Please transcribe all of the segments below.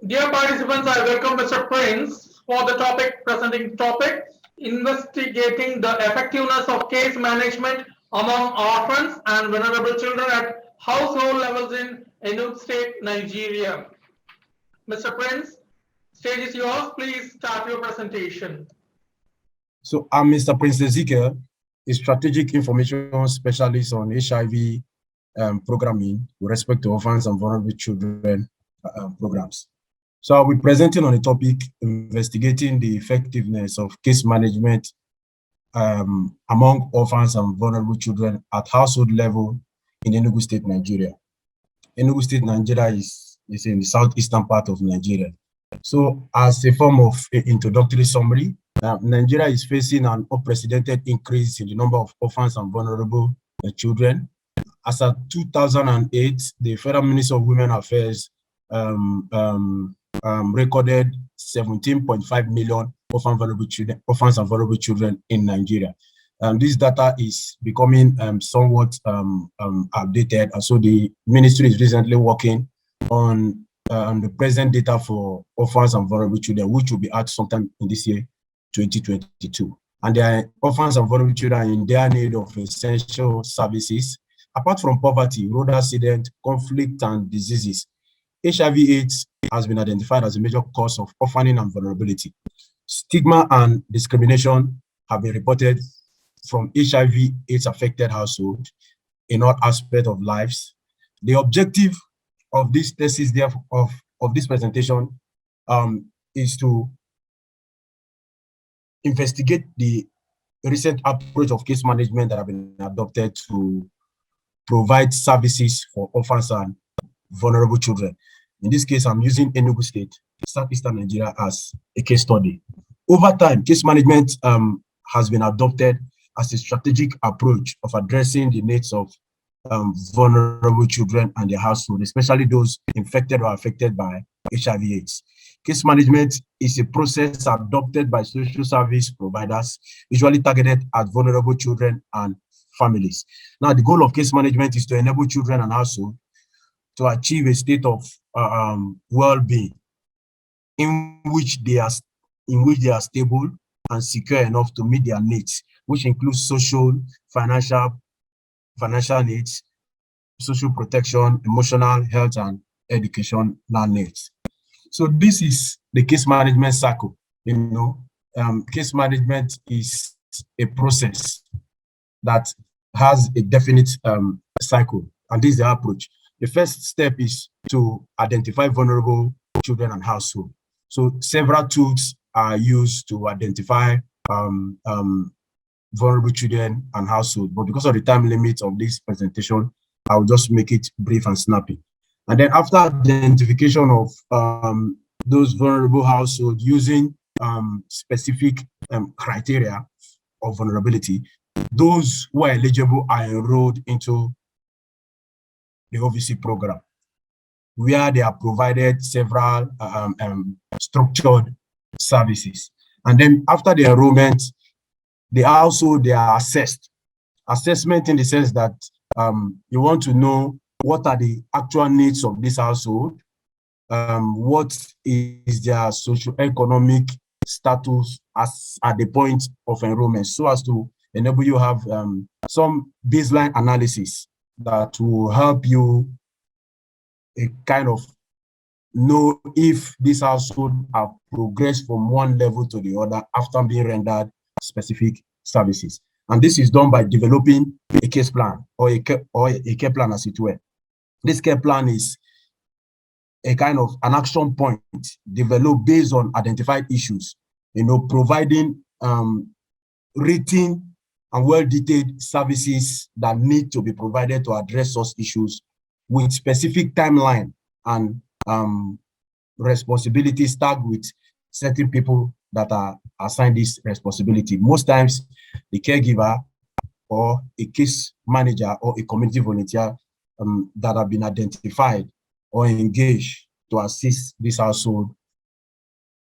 Dear participants, I welcome Mr. Prince for the presenting topic, investigating the effectiveness of case management among orphans and vulnerable children at household levels in Enugu State, Nigeria. Mr. Prince, stage is yours. Please start your presentation. So I'm Mr. Prince Ezekiel, a strategic information specialist on HIV programming with respect to orphans and vulnerable children programs. So I'll be presenting on the topic, investigating the effectiveness of case management among orphans and vulnerable children at household level in Enugu State, Nigeria. Enugu State, Nigeria is in the southeastern part of Nigeria. So as a form of introductory summary, Nigeria is facing an unprecedented increase in the number of orphans and vulnerable children. As of 2008, the Federal Ministry of Women Affairs recorded 17.5 million orphans and vulnerable children in Nigeria. This data is becoming somewhat outdated, and so the ministry is recently working on the present data for orphans and vulnerable children, which will be out sometime in this year, 2022. And there are orphans and vulnerable children in their need of essential services. Apart from poverty, road accident, conflict, and diseases, HIV/AIDS has been identified as a major cause of orphaning and vulnerability. Stigma and discrimination have been reported from HIV/AIDS affected households in all aspects of lives. The objective of this thesis, of this presentation, is to investigate the recent approach of case management that have been adopted to provide services for orphans and vulnerable children. In this case, I'm using Enugu State, southeastern Nigeria, as a case study. Over time, case management has been adopted as a strategic approach of addressing the needs of vulnerable children and their household, especially those infected or affected by HIV/AIDS. Case management is a process adopted by social service providers, usually targeted at vulnerable children and families. Now, the goal of case management is to enable children and households to achieve a state of well-being in which they are stable and secure enough to meet their needs, which includes social, financial needs, social protection, emotional health, and educational needs. So this is the case management cycle. Case management is a process that has a definite cycle, and this is the approach. The first step is to identify vulnerable children and households. So several tools are used to identify vulnerable children and households, but because of the time limit of this presentation, I will just make it brief and snappy. And then after identification of those vulnerable households using specific criteria of vulnerability, those who are eligible are enrolled into the OVC program, where they are provided several structured services. And then after the enrollment, they are assessed. Assessment in the sense that you want to know what are the actual needs of this household, what is their socio-economic status at the point of enrollment, so as to enable you have some baseline analysis that will help you kind of know if this household have progressed from one level to the other after being rendered specific services. And this is done by developing a case plan or a care plan, as it were. This care plan is a kind of an action point developed based on identified issues, providing written and well-detailed services that need to be provided to address those issues with specific timeline and responsibilities tagged with certain people that are assigned this responsibility. Most times, the caregiver or a case manager or a community volunteer that have been identified or engaged to assist this household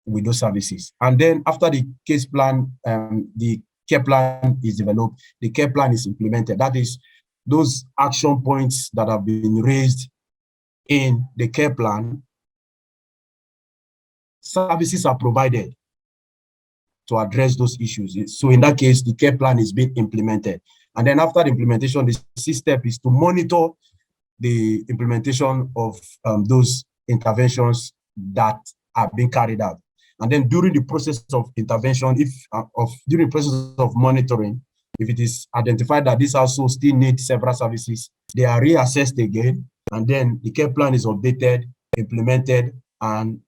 with those services. And then after the case plan, the care plan is developed, the care plan is implemented. That is, those action points that have been raised in the care plan services are provided to address those issues. So in that case, the care plan is being implemented. And then after the implementation, the sixth step is to monitor the implementation of those interventions that are being carried out. And then during the process of intervention, during the process of monitoring, if it is identified that this household still needs several services, they are reassessed again, and then the care plan is updated, implemented, and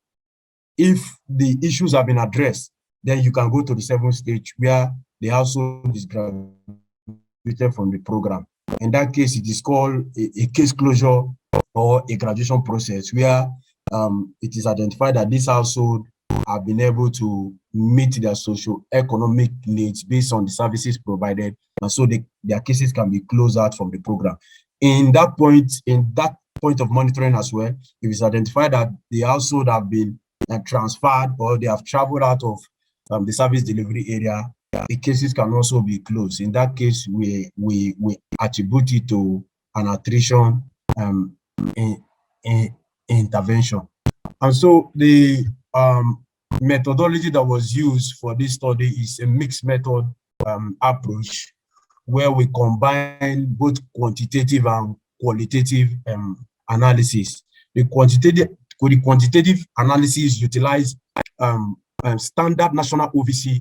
if the issues have been addressed, then you can go to the seventh stage where the household is graduated from the program. In that case, it is called a case closure or a graduation process where it is identified that this household have been able to meet their socio-economic needs based on the services provided, and so their cases can be closed out from the program. In that point of monitoring as well, it is identified that the household have been transferred or they have traveled out of the service delivery area, the cases can also be closed. In that case, we attribute it to an attrition intervention. And so the methodology that was used for this study is a mixed method approach, where we combine both quantitative and qualitative analysis. The quantitative analysis utilize standard national OVC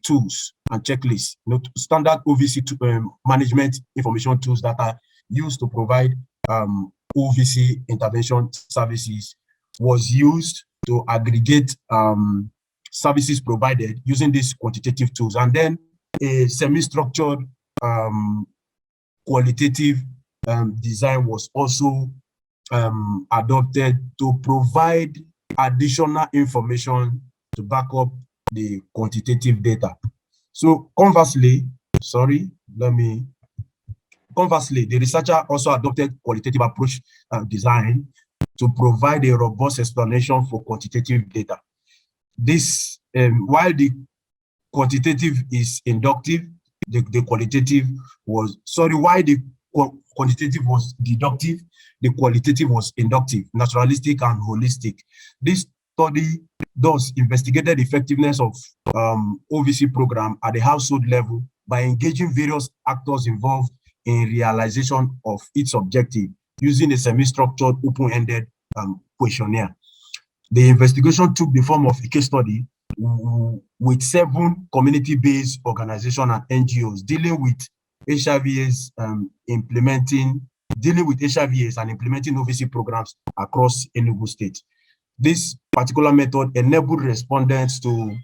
tools and checklists, standard OVC management information tools that are used to provide OVC intervention services, was used to aggregate services provided using these quantitative tools. And then a semi-structured qualitative design was also adopted to provide additional information to back up the quantitative data. So conversely, the researcher also adopted qualitative approach design to provide a robust explanation for quantitative data. This, while the quantitative is inductive, the qualitative was, while the quantitative was deductive, the qualitative was inductive, naturalistic, and holistic. This study thus investigated the effectiveness of OVC program at the household level by engaging various actors involved in realization of its objective using a semi-structured, open-ended questionnaire. The investigation took the form of a case study with 7 community-based organizations and NGOs dealing with HIV/AIDS and implementing OVC programs across Enugu State. This particular method enabled respondents to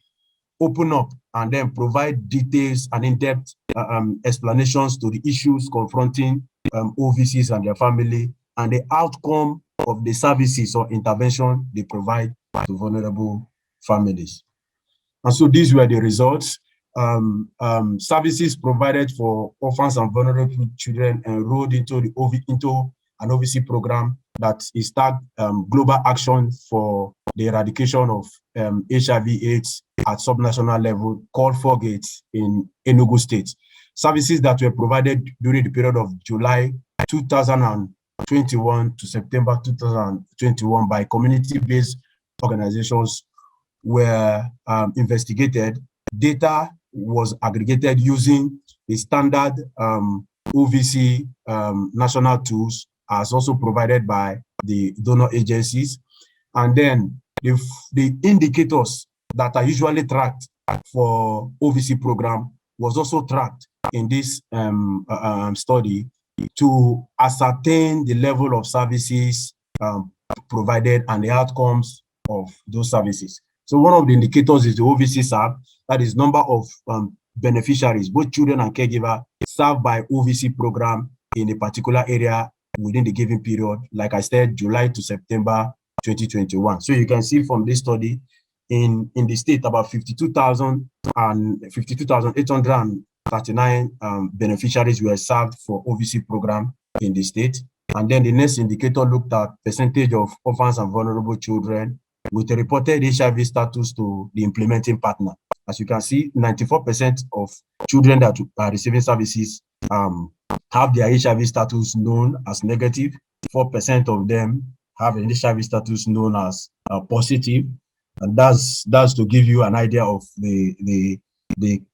open up and then provide details and in-depth explanations to the issues confronting OVCs and their family, and the outcome of the services or intervention they provide to vulnerable families. And so these were the results. Services provided for orphans and vulnerable children enrolled into an OVC program that is tagged Global Action for the Eradication of HIV/AIDS at subnational level, called 4 Gates in Enugu State. Services that were provided during the period of July 2021 to September 2021 by community-based organizations were investigated. Data was aggregated using the standard OVC national tools, as also provided by the donor agencies. And then the indicators that are usually tracked for OVC program was also tracked in this study to ascertain the level of services provided and the outcomes of those services. So one of the indicators is the OVC served, that is number of beneficiaries, both children and caregiver, served by OVC program in a particular area within the given period, like I said, July to September 2021. So you can see from this study, in the state, about 52,839 beneficiaries were served for OVC program in the state. And then the next indicator looked at percentage of orphans and vulnerable children with a reported HIV status to the implementing partner. As you can see, 94% of children that are receiving services have their HIV status known as negative. 4% of them have an HIV status known as positive. And that's to give you an idea of the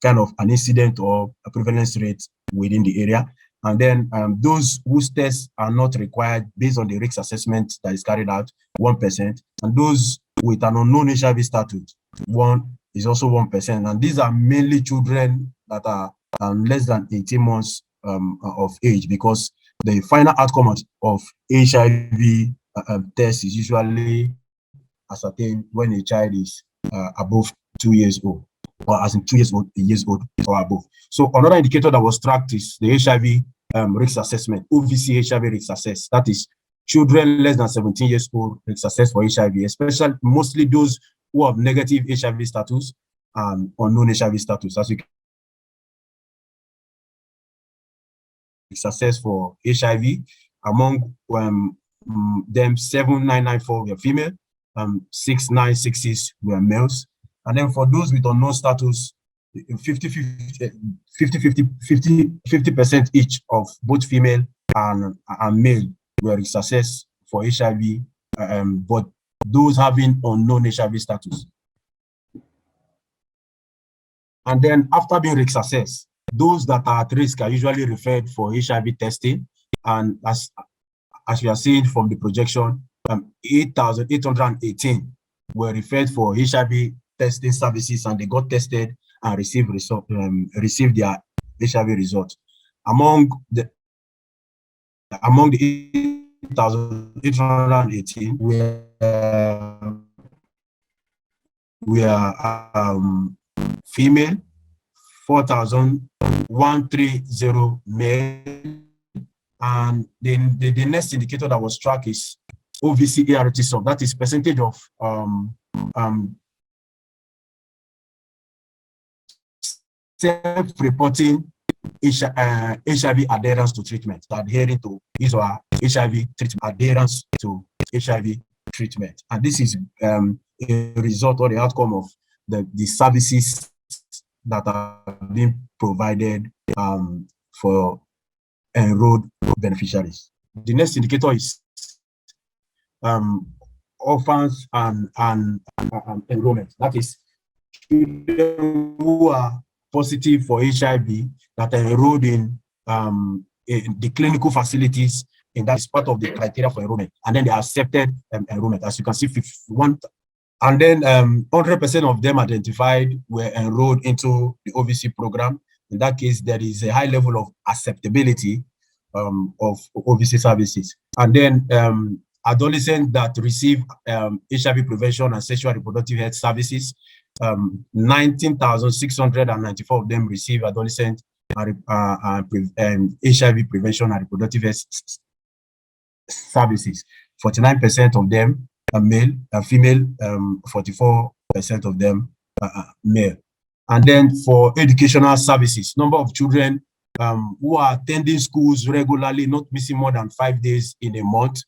kind of an incident or a prevalence rate within the area. And then those whose tests are not required based on the risk assessment that is carried out, 1%. And those with an unknown HIV status, is also 1%. And these are mainly children that are less than 18 months of age, because the final outcome of HIV test is usually ascertained when a child is above 2 years old, or as in 2 years old or above. So another indicator that was tracked is the HIV risk assessment, OVC HIV risk assess. That is children less than 17 years old risk assess for HIV, especially mostly those who have negative HIV status and unknown HIV status. As you can assess for HIV, among them 7,994 were female, 6,966 were males. And then for those with unknown status, 50% each of both female and male were assessed for HIV, but those having unknown HIV status. And then after being risk assessed, those that are at risk are usually referred for HIV testing. And as we are seeing from the projection, 8,818 were referred for HIV testing services, and they got tested and received their HIV results. Among the 8,818, we are female, 4,130 male, and then the next indicator that was tracked is OVC ART sum. That is percentage of self-reporting HIV adherence to treatment, adhering to his or HIV treatment, adherence to HIV treatment. And this is a result or the outcome of the services that are being provided for enrolled beneficiaries. The next indicator is orphans and enrollment. That is children who are positive for HIV that are enrolled in the clinical facilities, and that is part of the criteria for enrollment. And then they are accepted enrollment. As you can see, 51. And then 100% of them identified were enrolled into the OVC program. In that case, there is a high level of acceptability of OVC services. And then adolescents that receive HIV prevention and sexual reproductive health services, 19,694 of them receive adolescent HIV prevention and reproductive health services. 49% of them are male, female, 44% of them male. And then for educational services, number of children who are attending schools regularly, not missing more than 5 days in a month,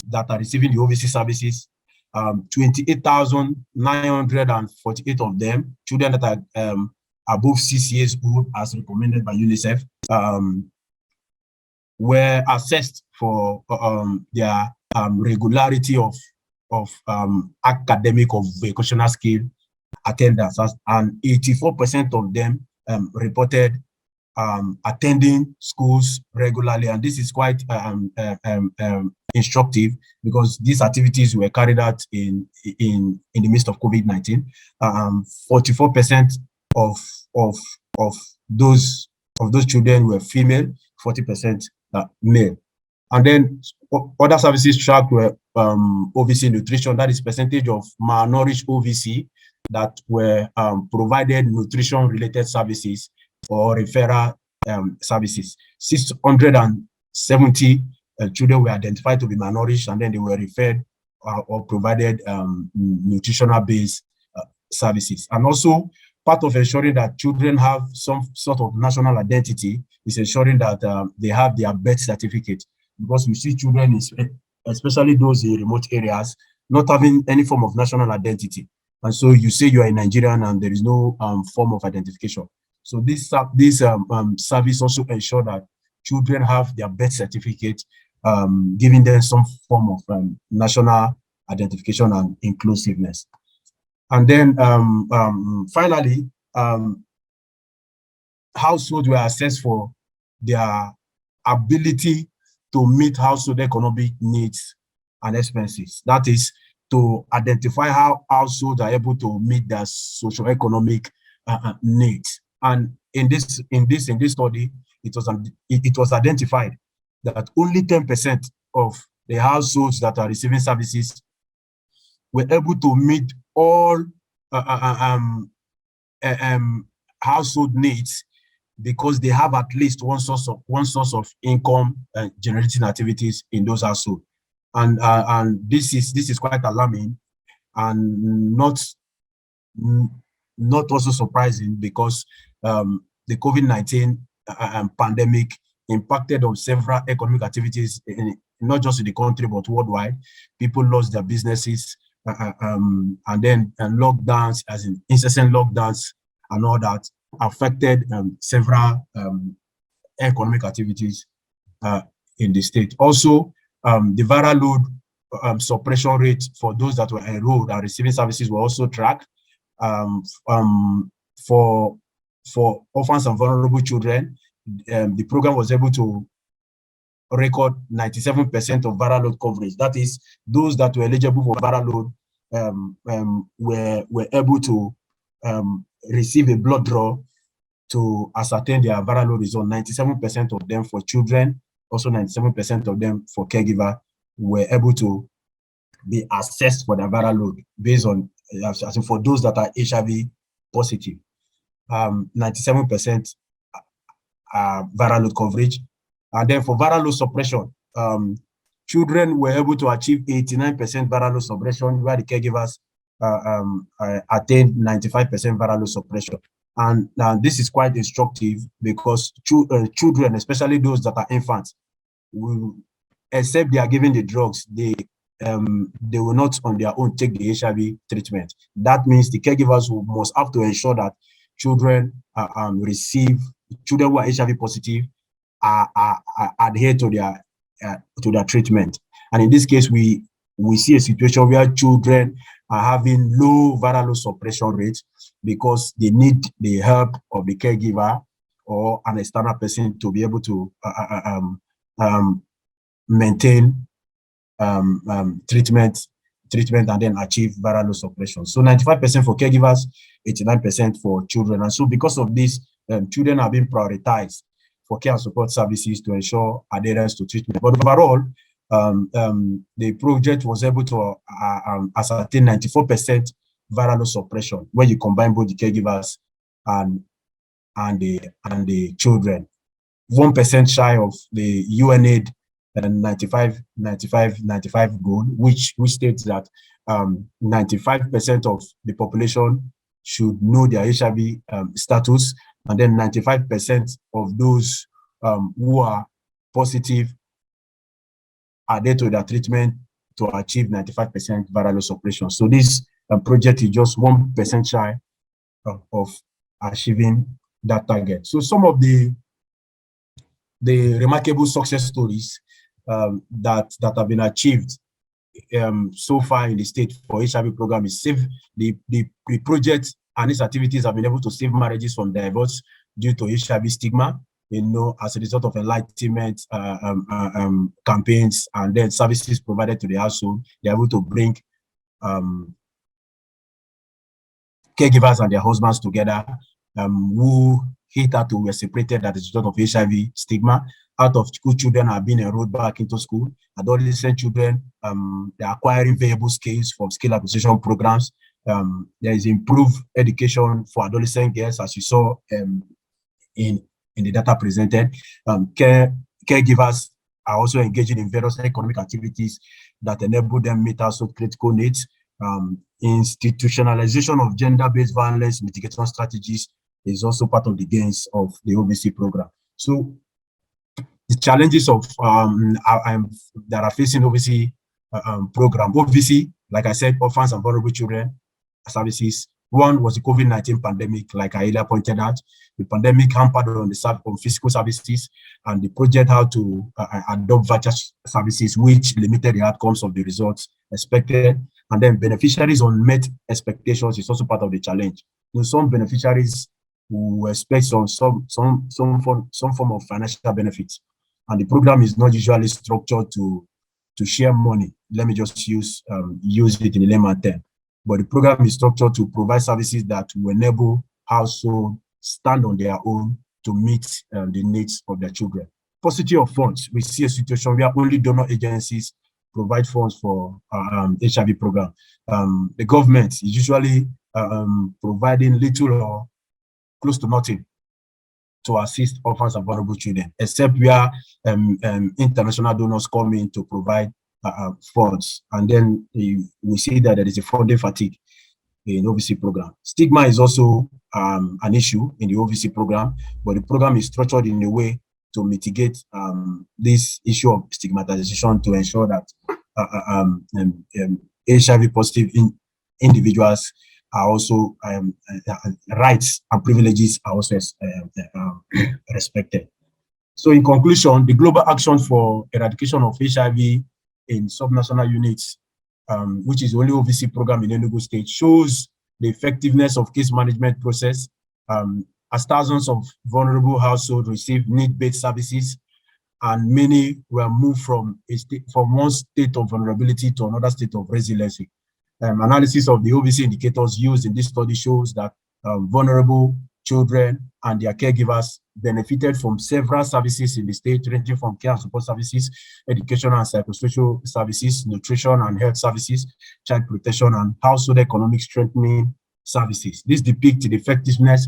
that are receiving the OVC services, 28,948 of them, children that are above 6 years old, as recommended by UNICEF, were assessed for their regularity of academic or vocational skill attendance, and 84% of them reported attending schools regularly. And this is quite instructive, because these activities were carried out in the midst of COVID-19. 44% of those children were female, 40% male. And then other services tracked were OVC nutrition, that is percentage of malnourished OVC that were provided nutrition-related services or referral services. 670 children were identified to be malnourished, and then they were referred or provided nutritional-based services. And also, part of ensuring that children have some sort of national identity is ensuring that they have their birth certificate, because we see children, especially those in remote areas, not having any form of national identity. And so you say you are a Nigerian and there is no form of identification. So this service also ensure that children have their birth certificate, giving them some form of national identification and inclusiveness. And then finally, households were assessed for their ability to meet household economic needs and expenses. That is, to identify how households are able to meet their socio-economic needs. And in this study, it was identified that only 10% of the households that are receiving services were able to meet all household needs, because they have at least one source of income generating activities in those households. And this is quite alarming, and not also surprising, because the COVID-19 pandemic impacted on several economic activities, not just in the country but worldwide. People lost their businesses, and then lockdowns, as in incessant lockdowns and all that, affected several economic activities in the state. Also, the viral load suppression rate for those that were enrolled and receiving services were also tracked. For orphans and vulnerable children, the program was able to record 97% of viral load coverage. That is, those that were eligible for viral load were able to receive a blood draw to ascertain their viral load result. 97% of them for children, also 97% of them for caregiver, were able to be assessed for their viral load based on, as in for those that are HIV positive. 97% viral load coverage. And then for viral load suppression, children were able to achieve 89% viral load suppression, while the caregivers attained 95% viral load suppression. And this is quite instructive, because children, especially those that are infants, will, except they are given the drugs, they will not on their own take the HIV treatment. That means the caregivers must have to ensure that children children who are HIV positive adhere to their treatment. And in this case, we see a situation where children are having low viral load suppression rates because they need the help of the caregiver or an external person to be able to maintain treatment and then achieve viral load suppression. So 95% for caregivers, 89% for children. And so because of this, children are being prioritized for care and support services to ensure adherence to treatment. But overall, the project was able to ascertain 94% viral load suppression when you combine both the caregivers and the children. 1% shy of the UNAID 95 goal, which states that 95% of the population should know their HIV status, and then 95% of those who are positive adhere to their treatment to achieve 95% viral load suppression. So this project is just 1% shy of achieving that target. So some of the remarkable success stories that have been achieved so far in the state for HIV program is the project and its activities have been able to save marriages from divorce due to HIV stigma, as a result of enlightenment campaigns and then services provided to the household. They're able to bring caregivers and their husbands together who hitherto were separated as a result of HIV stigma. Out of school children are being enrolled back into school. Adolescent children, they're acquiring valuable skills from skill acquisition programs. There is improved education for adolescent girls, as you saw in the data presented. Caregivers are also engaging in various economic activities that enable them meet household critical needs. Institutionalization of gender-based violence mitigation strategies is also part of the gains of the OVC program. So the challenges of that are facing OVC program. OVC, like I said, orphans and vulnerable children services. One was the COVID-19 pandemic, like I earlier pointed out. The pandemic hampered on physical services, and the project had to adopt virtual services, which limited the outcomes of the results expected. And then beneficiaries unmet expectations is also part of the challenge. Some beneficiaries who expect some form of financial benefits, and the program is not usually structured to share money. Let me just use it in layman term. But the program is structured to provide services that will enable households stand on their own to meet the needs of their children. Paucity of funds. We see a situation where only donor agencies provide funds for HIV program. The government is usually providing little or close to nothing to assist orphans and vulnerable children, except where international donors come in to provide funds. And then we see that there is a funding fatigue in OVC program. Stigma is also an issue in the OVC program, but the program is structured in a way to mitigate this issue of stigmatization to ensure that HIV positive individuals are also rights and privileges are also respected. So in conclusion, the global action for eradication of HIV in subnational units, which is the only OVC program in Enugu State, shows the effectiveness of case management process, as thousands of vulnerable households receive need-based services, and many were moved from one state of vulnerability to another state of resiliency. Analysis of the OVC indicators used in this study shows that vulnerable children and their caregivers benefited from several services in the state, ranging from care and support services, educational and psychosocial services, nutrition and health services, child protection, and household economic strengthening services. This depicts the effectiveness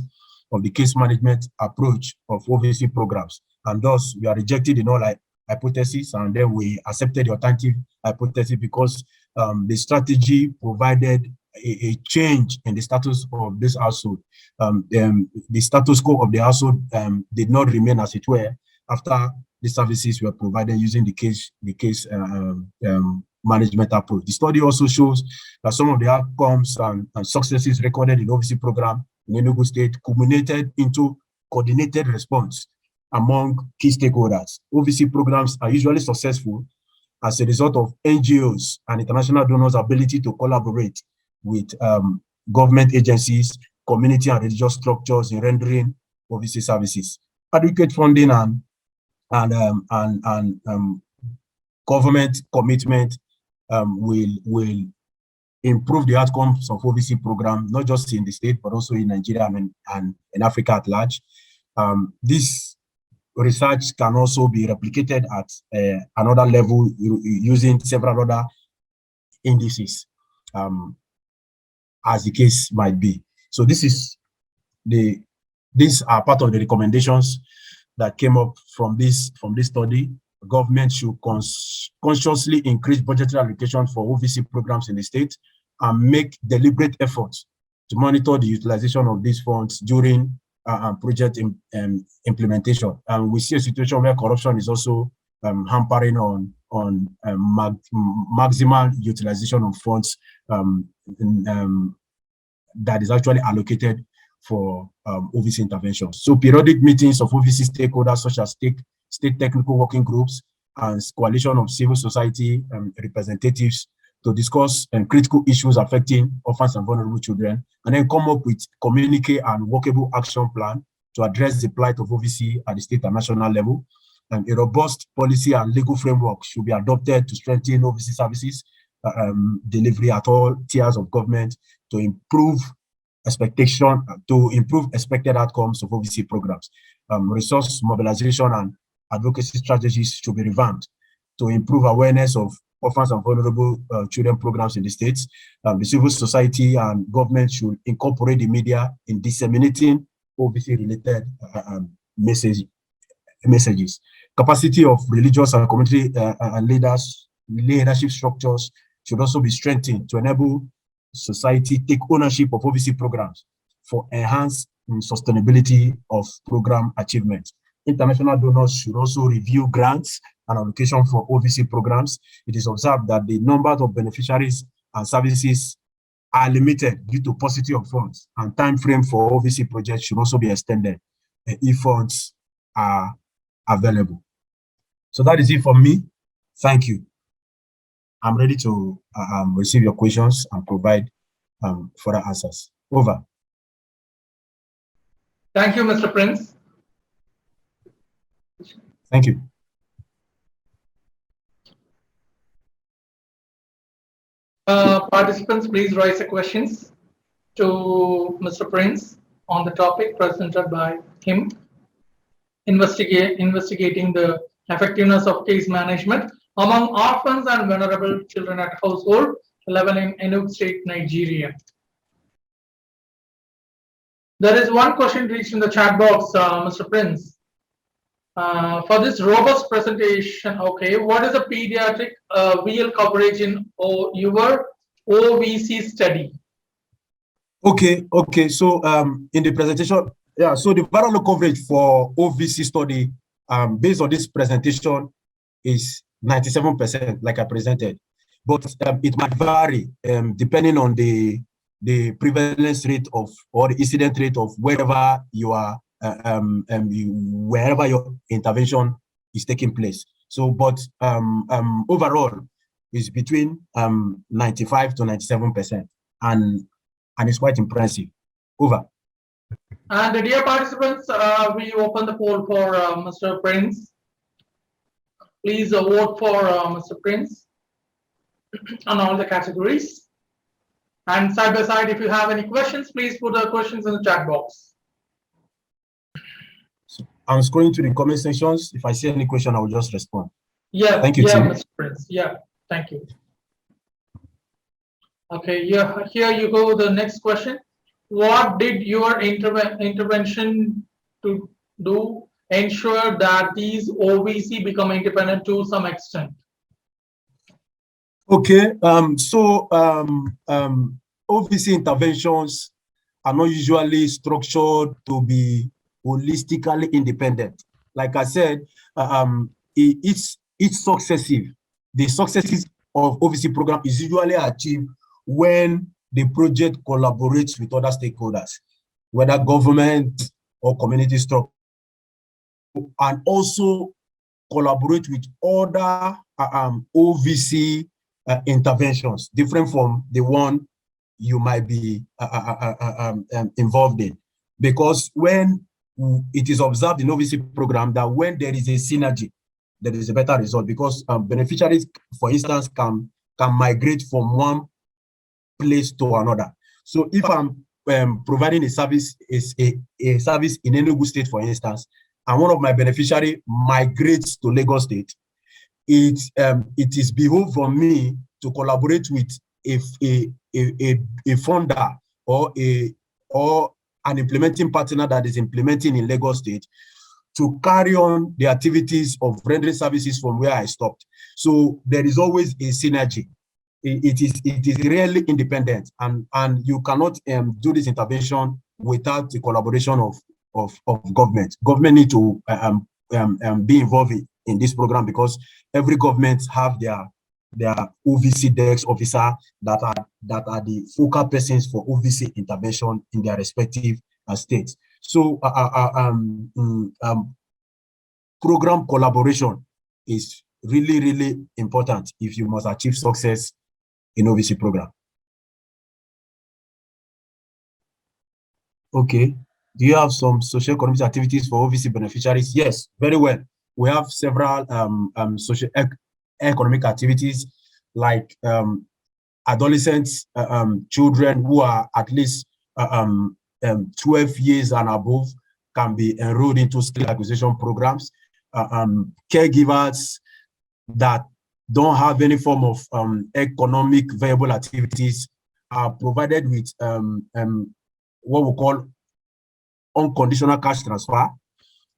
of the case management approach of OVC programs. And thus, we are rejected in all hypotheses, and then we accepted the alternative hypothesis because the strategy provided a change in the status of this household. The status quo of the household did not remain as it were after the services were provided using the case management approach. The study also shows that some of the outcomes and successes recorded in OVC program in Enugu State culminated into coordinated response among key stakeholders. OVC programs are usually successful as a result of NGOs and international donors' ability to collaborate with government agencies, community and religious structures in rendering OVC services. Adequate funding and government commitment will improve the outcomes of OVC program, not just in the state, but also in Nigeria and in Africa at large. This research can also be replicated at another level using several other indices, as the case might be. So these are part of the recommendations that came up from this study. Government should consciously increase budgetary allocation for OVC programs in the state and make deliberate efforts to monitor the utilization of these funds during project implementation. And we see a situation where corruption is also hampering on maximal utilization of funds that is actually allocated for OVC interventions. So periodic meetings of OVC stakeholders such as state technical working groups and coalition of civil society representatives to discuss critical issues affecting orphans and vulnerable children, and then come up with communique and workable action plan to address the plight of OVC at the state and national level. And a robust policy and legal framework should be adopted to strengthen OVC services delivery at all tiers of government to improve expected outcomes of OVC programs. Resource mobilization and advocacy strategies should be revamped to improve awareness of orphans and vulnerable children programs in the states. The civil society and government should incorporate the media in disseminating OVC-related messages. Capacity of religious and community leadership structures should also be strengthened to enable society take ownership of OVC programs for enhanced sustainability of program achievement. International donors should also review grants and allocation for OVC programs. It is observed that the number of beneficiaries and services are limited due to paucity of funds, and time frame for OVC projects should also be extended if funds are available. So that is it for me. Thank you. I'm ready to receive your questions and provide further answers. Over. Thank you, Mr. Prince. Thank you. Participants, please raise your questions to Mr. Prince on the topic presented by him, investigating the effectiveness of case management among orphans and vulnerable children at household level in Enugu State, Nigeria. There is one question reached in the chat box, Mr. Prince. For this robust presentation, okay, what is the pediatric VL coverage in your OVC study? Okay. So in the presentation, yeah, so the viral coverage for OVC study, based on this presentation, is 97%, like I presented. But it might vary depending on the prevalence rate of, or the incident rate of wherever you are, wherever your intervention is taking place. So, but overall, it's between 95 to 97%, and it's quite impressive. Over. And dear participants, we open the poll for Mr. Prince. Please vote for Mr. Prince on all the categories. And side by side, if you have any questions, please put the questions in the chat box. So I'm scrolling to the comment sections. If I see any question, I will just respond. Yeah, thank you, yeah, team. Mr. Prince. Yeah, thank you. Okay, yeah, here you go. The next question. What did your intervention to do ensure that these OVC become independent to some extent? Okay, OVC interventions are not usually structured to be holistically independent. Like I said, it's successive. The successes of OVC program is usually achieved when the project collaborates with other stakeholders, whether government or community structure, and also collaborate with other OVC interventions, different from the one you might be involved in. Because when it is observed in OVC program that when there is a synergy, there is a better result, because beneficiaries, for instance, can migrate from one place to another. So if I'm providing a service, a service in Enugu State, for instance, and one of my beneficiary migrates to Lagos State, it is behoove from me to collaborate with a funder or an implementing partner that is implementing in Lagos State to carry on the activities of rendering services from where I stopped. So there is always a synergy. It is really independent, and you cannot do this intervention without the collaboration of government. Government need to be involved in this program, because every government have their OVC DEX officer that are the focal persons for OVC intervention in their respective states. So program collaboration is really important if you must achieve success in OVC program. Okay. Do you have some social economic activities for OVC beneficiaries? Yes, very well. We have several social economic activities, like adolescents, children who are at least 12 years and above can be enrolled into skill acquisition programs. Caregivers that don't have any form of economic viable activities are provided with what we call unconditional cash transfer.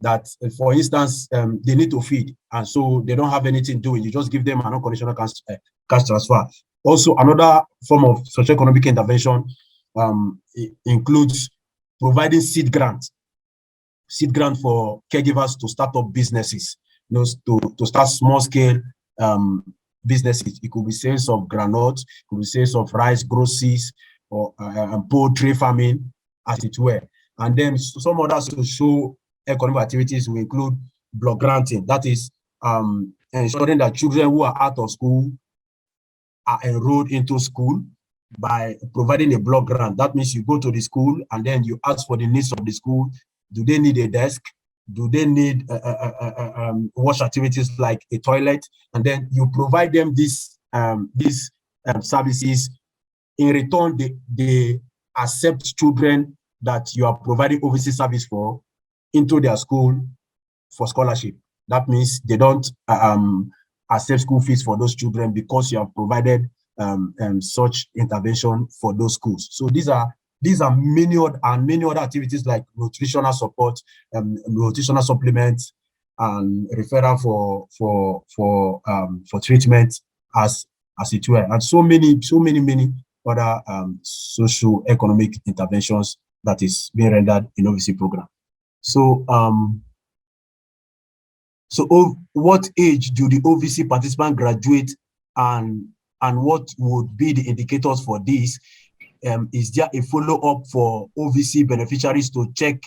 That, for instance, they need to feed, and so they don't have anything doing. You just give them an unconditional cash transfer. Also, another form of socio-economic intervention includes providing seed grant for caregivers to start up businesses, to start small scale businesses. It could be sales of granules, it could be sales of rice, groceries, or poultry farming, as it were. And then some other social economic activities will include block granting. That is ensuring that children who are out of school are enrolled into school by providing a block grant. That means you go to the school and then you ask for the needs of the school. Do they need a desk? Do they need wash activities like a toilet? And then you provide them these services. In return, they accept children that you are providing overseas service for into their school for scholarship. That means they don't accept school fees for those children because you have provided such intervention for those schools. So these are many other activities like nutritional support, nutritional supplements, and referral for treatment as it were, and so many other socio-economic interventions that is being rendered in OVC program. So what age do the OVC participant graduate, and what would be the indicators for this? Is there a follow-up for OVC beneficiaries to check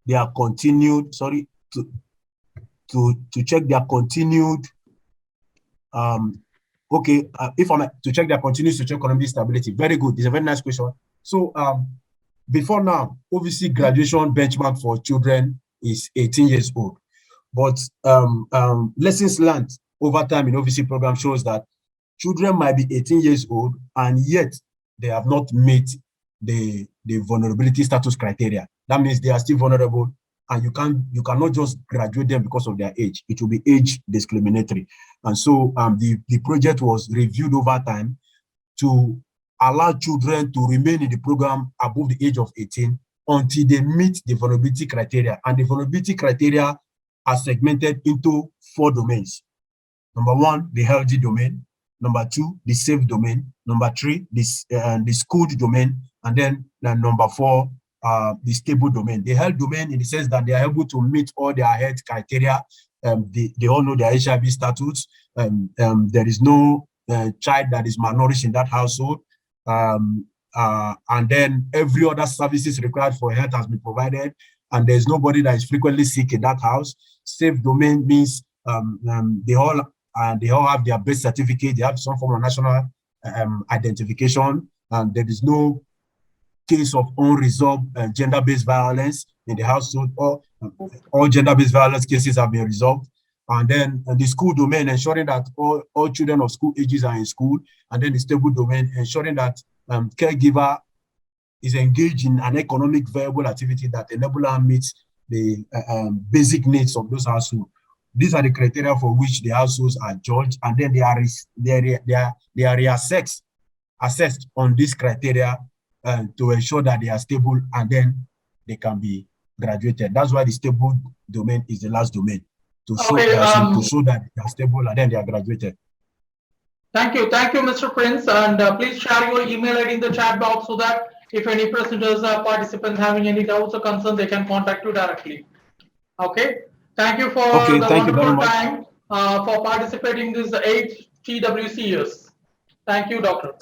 their continued, to check their continued, if I'm to check their continued socio-economic stability? Very good. It's a very nice question. So before now, OVC graduation benchmark for children is 18 years old. But lessons learned over time in OVC program shows that children might be 18 years old and yet they have not met the vulnerability status criteria. That means they are still vulnerable, and you cannot just graduate them because of their age. It will be age discriminatory. And so the project was reviewed over time to allow children to remain in the program above the age of 18 until they meet the vulnerability criteria. And the vulnerability criteria are segmented into 4 domains. Number 1, the healthy domain. Number 2, the safe domain. Number 3, the schooled domain. And then number 4, the stable domain. The health domain, in the sense that they are able to meet all their health criteria. They all know their HIV status. There is no child that is malnourished in that household. And then every other services required for health has been provided, and there's nobody that is frequently sick in that house. Safe domain means they all have their birth certificate, they have some form of national identification, and there is no case of unresolved gender-based violence in the household. All gender-based violence cases have been resolved. And then the school domain, ensuring that all children of school ages are in school. And then the stable domain, ensuring that caregiver is engaged in an economic viable activity that enable her meet the basic needs of those households. These are the criteria for which the households are judged, and then they are reassessed on this criteria to ensure that they are stable, and then they can be graduated. That's why the stable domain is the last domain, to show that they are stable and then they are graduated. Thank you, Mr. Prince, and please share your email ID in the chat box so that if any presenters or participants having any doubts or concerns, they can contact you directly. Okay. Thank you for the wonderful time for participating in this 8th TWCS. Thank you, Doctor.